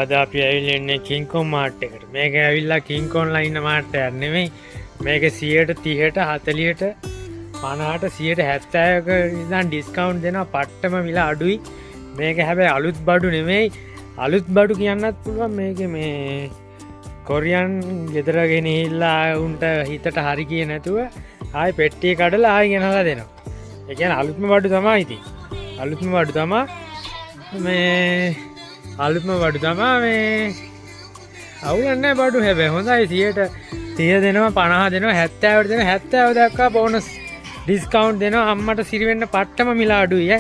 අද අපි ඇවිල්ලා ඉන්නේ කිංකොන් මාර්ට් එකට. මේක ඇවිල්ලා කිංකොන්ලා ඉන්න මාර්ට් එකක් නෙමෙයි. මේක 130ට 40ට 50ට 70ක ඉඳන් ඩිස්කවුන්ට් දෙනවා. පට්ටම මිල අඩුයි. මේක හැබැයි අලුත් බඩු නෙමෙයි. අලුත් බඩු කියන්නත් පුළුවන්. මේකේ මේ කොරියන් ගෙදර ගෙනහිල්ලා උන්ට හිතට හරි කියේ නැතුව ආයි පෙට්ටිය කඩලා ආයි ගෙනලා දෙනවා. ඒ කියන්නේ අලුත්ම බඩු තමයි ඉතින්. අලුත්ම බඩු තමයි මේ අලුත්ම බඩු තමා මේ අවුලන්න බඩු හැබැ හොඳයි 30 දෙනවා 50 දෙනවා 70ට දෙනවා 70 දක්වා බෝනස් ඩිස්කවුන්ට් දෙනවා අම්මට සිරිවෙන්න පට්ටම මිල අඩුයි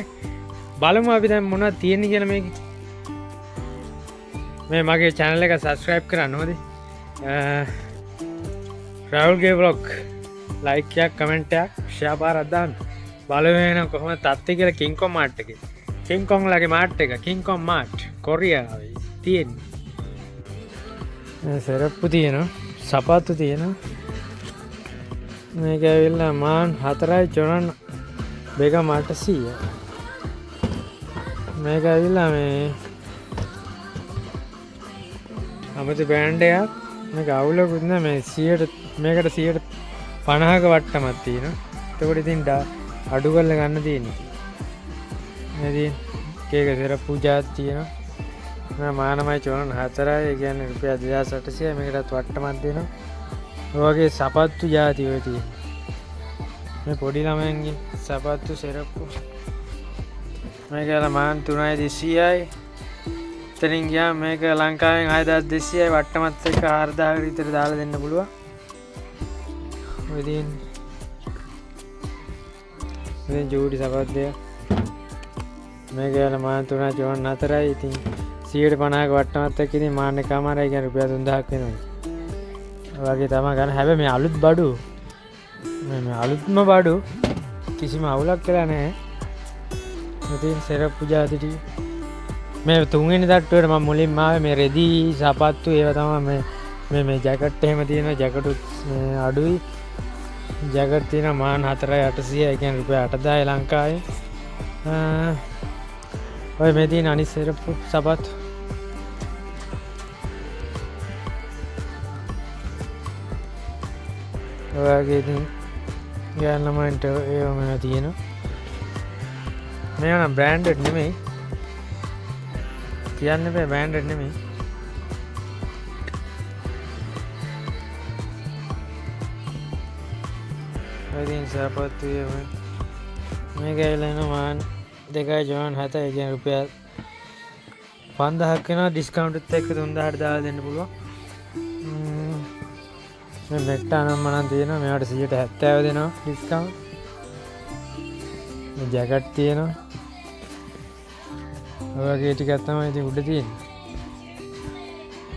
බලමු අපි දැන් මොනවද තියෙන්නේ කියලා මේ මගේ channel එක subscribe කරන්න ඕනේ රාහුල්ගේ vlog like එකක් comment එකක් share පාරක් දාන්න බලමු එහෙනම් කොහොමද තත්ත්වය කියලා කිංකොන් මාර්ට් එකේ කිංකොන් ලගේ මාර්ට් එක කිංකොන් මාර්ට් කොරියාවේ තියෙන්නේ සරප්පු තියෙනවා සපත්තු තියෙනවා මේක ඇවිල්ලා මාන් 4.94 බේග මාට 100 මේක ඇවිල්ලා මේ අමති බ්‍රෑන්ඩ් එකක් මේක අවුලකුත් නෑ මේ 100ට මේකට 150ක වට්ටමක් තියෙනවා එතකොට ඉතින් අඩු කරලා ගන්න තියෙන්නේ මේ කේක සරප්පු ජාත් තියෙනවා මානමයි චෝනන් 4යි ඒ කියන්නේ රුපියල් 2800 මේකටත් වට්ටමක් දෙනවා. ඔය වගේ සපත්තු ಜಾති ඔය තියෙනවා. මේ පොඩි ළමයන්ගේ සපත්තු සෙරප්පු. මේක මාන් 3200යි. එතනින් ගියාම මේක ලංකාවෙන් 6200යි වට්ටමත් එක්ක 4000කට විතර දාලා දෙන්න පුළුවන්. ඔය තියෙන ජූඩි සපත්තු මේක මාන් 3.94යි ඉතින් 150ක වට්ටමත් එක්ක ඉතින් මාන්න කමාරයි කියන්නේ රුපියල් 3000ක් වෙනවා. ඒ වගේ තමයි ගන්න. හැබැයි මේ අලුත් බඩු මේ අලුත්ම බඩු කිසිම අවුලක් කියලා නැහැ. ඉතින් සෙරප්පු ජාති ටික මේ තුන්වෙනි තට්ටුවට මම මුලින්ම ආවේ මේ රෙදි සපත්තු ඒවා තමයි මේ ජැකට් එහෙම තියෙනවා. ජැකටුත් අඩුයි. ජැකට් තියෙනවා මාන් 4.800 ඒ කියන්නේ රුපියල් 8000යි ලංකාවේ. ඔය මේ තියෙන අනිත් සෙරප්පු සපත්තු ඔයගේ ඉතින් ගෑන් ළමයින්ට ඒවම තියෙනවා මේවා නම් බ්‍රෑන්ඩඩ් නෙමෙයි කියන්න බෑ බ්‍රෑන්ඩඩ් නෙමෙයි ඔය තියෙන සපත්තු මේක ඇවිල්ලා එනවා මාන් 2.7 ඒ කියන්නේ රුපියල් 5000ක් වෙනවා ඩිස්කවුන්ට් එකත් එක්ක 3000ට දාලා දෙන්න පුළුවන් මේ මෙට්ටා නම් මනම් තියෙනවා මේවට 170 දෙනවා ඩිස්කවුන්ට් මේ ජැකට් තියෙනවා ඔය වගේ ටිකක් තමයි ඉතින් උඩ තියෙන්නේ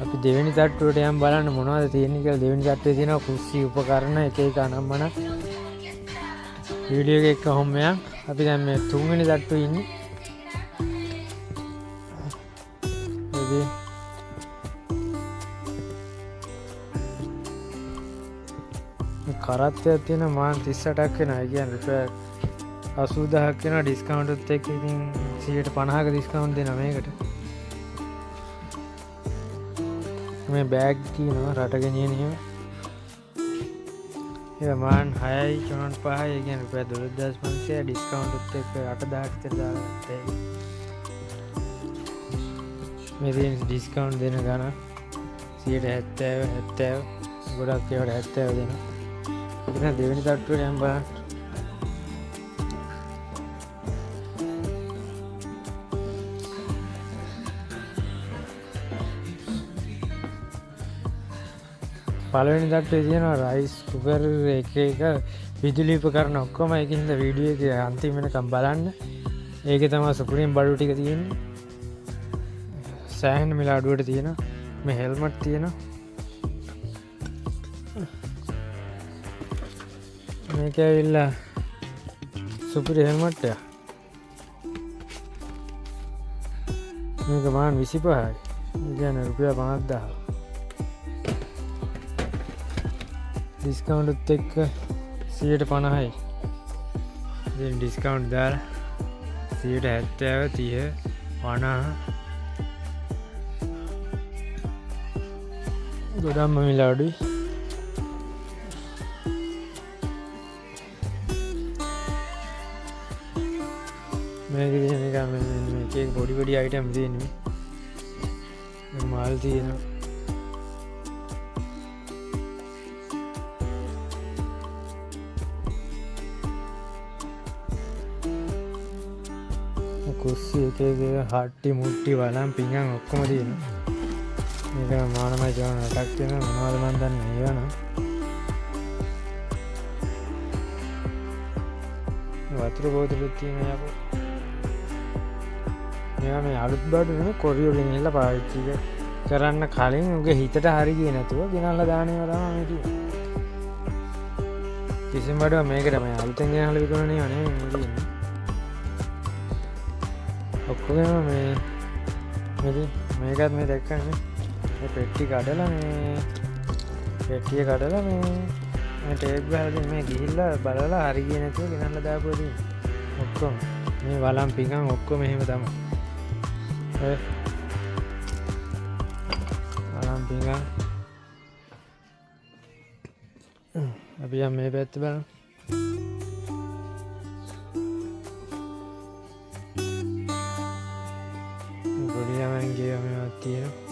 අපි දෙවෙනි තට්ටුවට යම් බලන්න මොනවද තියෙන්නේ කියලා දෙවෙනි තට්ටුවේ තියෙනවා කුස්සි උපකරණ එක එක අනම්මන වීඩියෝ එක කොහොම යන් අපි දැන් මේ තුන්වෙනි තට්ටුවේ ඉන්නේ ඉතින් කරත්තයක් තියෙන මාන් 38ක් වෙනවා. ඒ කියන්නේ රුපියල් 80000ක් වෙනවා ඩිස්කවුන්ට් එකත් එක්ක ඉතින් 150ක ඩිස්කවුන්ට් දෙනවා මේකට. මේ බෑග් තියෙනවා රට ගෙනියන ඒවා. ඒ මාන් 6.5යි ඒ කියන්නේ රුපියල් 12500 ඩිස්කවුන්ට් එකත් එක්ක 8000ක් විතර දාලා තියෙනවා. මේ තියෙන ඩිස්කවුන්ට් දෙන ගාන 70 ගොඩක් ඒවට 70 දෙනවා. ඉතින් දෙවෙනි තට්ටුවේ යම් බලන්න. පළවෙනි තට්ටුවේ තියෙනවා රයිස් කුකර් එක විදුලි උපකරණ ඔක්කොම ඒකින්ද වීඩියෝ එකේ අන්තිම වෙනකම් බලන්න. ඒකේ තමයි සුප්‍රීම් බඩු ටික තියෙන්නේ. සෑහෙන මිල අඩුවට තියෙනවා. මේ හෙල්මට් තියෙනවා. මේක ඇවිල්ලා සුපිරි හෙල්මට් එක. මේක මාන් 25යි. ඒ කියන්නේ රුපියල් 50000. ඩිස්කවුන්ට් එකත් එක්ක 150යි. ඉතින් ඩිස්කවුන්ට් දාලා 70 30 50 ගොඩම්ම මිලාඩුයි. මේක පොඩි පොඩි අයිටම් තියෙනවා. මල් තියෙනවා. කුස්සි එක හට්ටි මුට්ටි වලම් පිඟන් ඔක්කොම තියෙනවා. මේක මානමයි ජවන රටක් තියෙන මොනවද මන් දන්නේ ඒවනම්. වතුර බෝතලෙත් තියෙනවා යකෝ. මේවා මේ අලුත් බඩු නෙමෙයි කොරියෝ ගෙනියලා පාවිච්චි කරන්න කලින් උගේ හිතට හරි ගියේ නැතුව ගෙනල්ලා දාන ඒවා තමයි මේ තියෙන්නේ. කිසිම බඩුවක් මේකට මම අලුතෙන් ගෙනල්ලා විකුණන්නේ නෙමෙයි මේ තියෙන්නේ. ඔක්කොම මේ මේකත් මේ දැක්කනේ මේ පෙට්ටි කඩලා මේ පෙට්ටිය කඩලා මේ ටේප් ගහලා මේ ගිහිල්ලා බලලා හරි ගියේ නැතුව ගෙනල්ලා දාපුවා තියෙන්නේ. ඔක්කොම මේ වලම් පිඟන් ඔක්කොම එහෙම තමයි. වලම් පිඟන් අපි යම් මේ පැත්ත බලමු. ගොඩියමන්ගේ මේවත් තියෙනවා.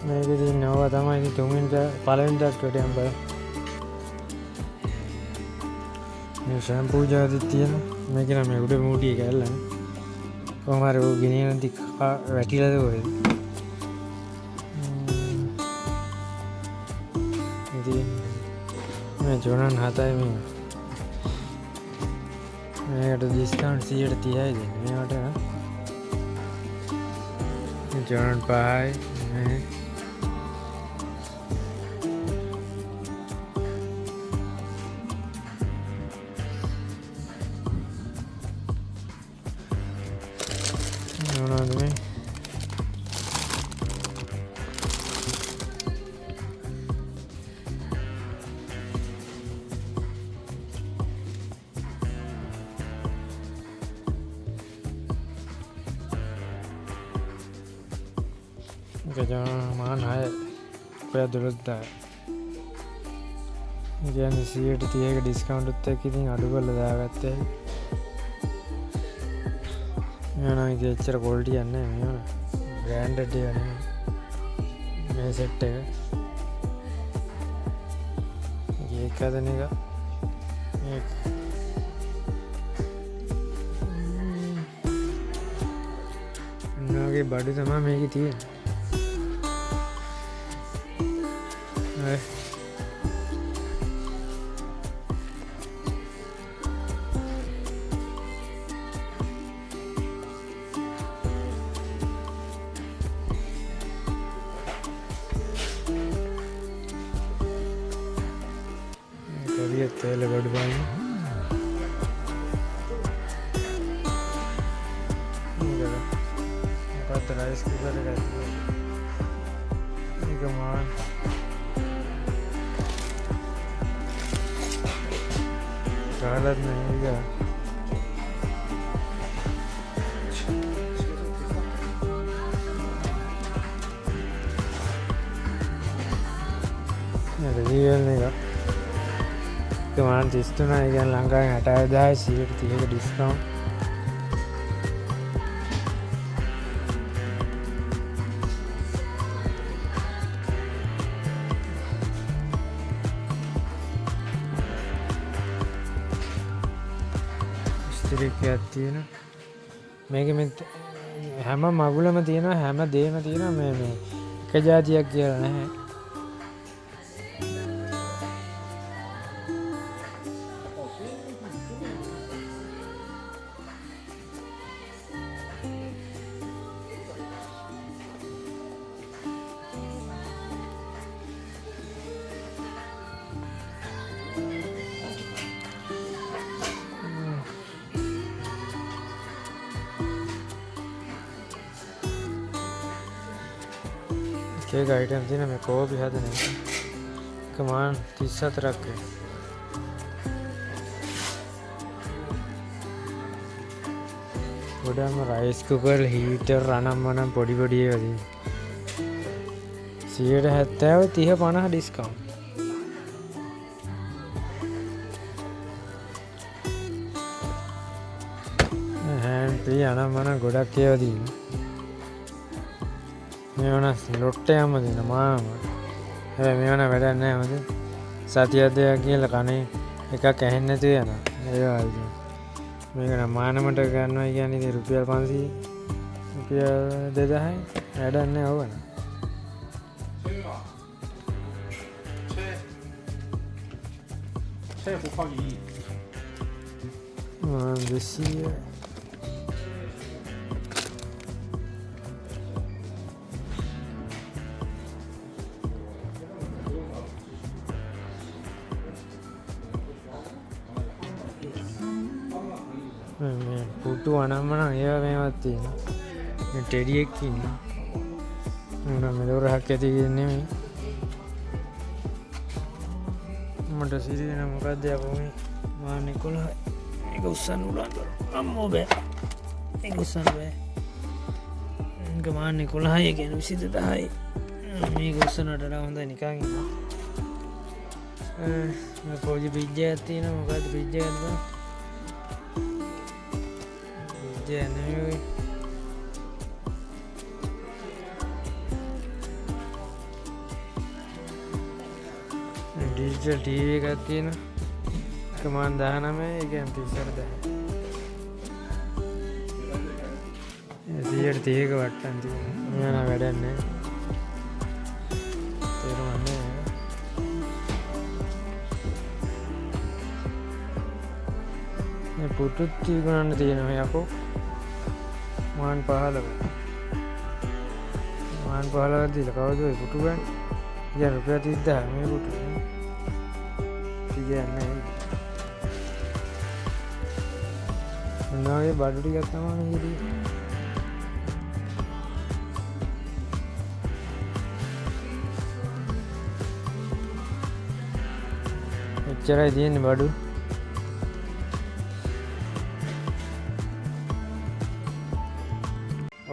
මේක තියනවා තමයි තුන්වෙනිට පළවෙනිටත් වැඩියම් බල මේ ෂැම්පූ ජාතිත් තියෙන මේක නම් මේ උඩ මූටිය කැල්ලන කොහොම හරි ඔය ගෙනියන ටික වැටිලාද කොහෙද ඉතින් මේ ජොනන් 7යි මේකට ඩිස්කවුන්ට් 130යි දෙන්නේ මේවට ජොනන් 5යි මේ මාන අය ඔයා දුරද්දා කියන්නේ 130ක ඩිස්කවුන්ට් එකක් ඉතින් අඩු කරලා දාගත්තේ. මේවා නම් ඉතින් එච්චර ක්වොලිටි යන්නේ නැහැ මේවා. බ්‍රෑන්ඩඩ් ඒවා නෙමෙයි. මේ සෙට් එක. ඒක හදන එක. මේක. නෝගේ බඩු තමයි මේකේ තියෙන්නේ. තේල බඩු බලන්න මොකක්ද රයිස් කුකර් එක ඇතුලේ ඒක මාන කාලත් නෑ ඒක රියල් එක කමාන් 33 ගැන ලංකාවෙන් 60000 130ක ඩිස්කවුන්ට් ස්ත්‍රිකයක් තියෙනවා මේක මේ හැම මගුලම තියෙනවා හැම දෙයක්ම තියෙනවා මේ එක જાතියක් කියලා නැහැ එක අයිටම් තියෙන මේ කෝපි හදන එක. කමාන් 34ක්. ගොඩම රයිස් කුකර් හීටර් රනම් මනම් පොඩි පොඩි ඒවා තියෙනවා. 70 30 50 ඩිස්කවුන්ට්. හෑන්ඩ් ෆ්‍රී අනම් මනම් ගොඩක් ඒවා තියෙනවා. මේවන ලොට්ට යම දෙන මාම. හැබැයි මේවන වැඩක් නැහැ මොකද සතියක් දෙකක් කියලා කනේ එකක් ඇහෙන්නේ නැතුව යනවා. ඒවා ඉතින් මේක නම් මානමට ගන්නවා කියන්නේ ඉතින් රුපියල් 500 රුපියල් 2000යි වැඩක් නැහැ ඕක නම්. දෙසිය පුටු අනම්මන ඒවා මේවත් තියෙනවා. ටෙඩියෙක් ඉන්නවා. මොන මෙලොරහක් ඇති නෙමෙයි. මට සිරින මොකක්ද යපෝ මේ මා 11යි. මේක උස්සන්න උලන් කරා. අම්මෝ බෑ. මේක උස්සන්න බෑ. මේක මා 11යි කියන්නේ 20000යි. මේක උස්සන්නට වඩා හොඳයි නිකන් ඉන්නවා. මේ පොඩි බ්‍රිජ් එකක් තියෙනවා. මොකද්ද බ්‍රිජ් එකක්ද? ඩිජිටල් ටීවී එකක් තියෙනවා. කමාන් 19 ඒ කියන්නේ 34 130ක වට්ටම් තියෙනවා. මෙයා වැඩක් නැහැ. තේරුම්න්නේ මේ පුටුත් තියගන්න තියෙනවා යකෝ. මාන් 15 දීලා කවුද ඔය පුටු ගන්න? ඊය රුපියල් 30000 මේ පුටු. කියන්නේ මොනවාගේ බඩු ටිකක් තමයි හිටියේ. එච්චරයි තියෙන්නේ බඩු.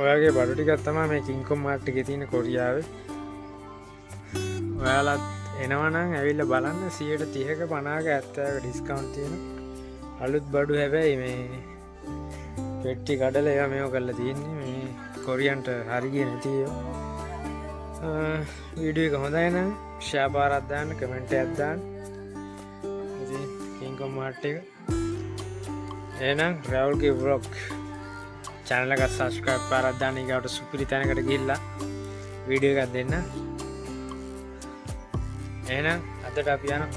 ඔයාගේ බඩු ටිකක් තමයි මේ කින්කොම් මාර්ට් එකේ තියෙන කොරියාවේ. ඔයාලත් එනවනම් ඇවිල්ලා බලන්න 30ක 50ක 70ක ඩිස්කවුන්ට් තියෙන අලුත් බඩු. හැබැයි මේ පෙට්ටි කඩලා ඒවා මේව කරලා තියෙන්නේ මේ කොරියන්ට හරි ගියේ නැති ඒවා. වීඩියෝ එක හොඳයි නම් ෂෙයා පාරක් දාන්න, කමෙන්ට් එකක් දාන්න. ඉතින් කින්කොම් මාර්ට් එක එහෙනම් රාහුල්ගේ vlog channel එක subscribe පාරක් දාන්න. ඊගාට සුපිරි තැනකට ගිහිල්ලා වීඩියෝ එකක් දෙන්න. එහෙනම් අදට අපි යනවා.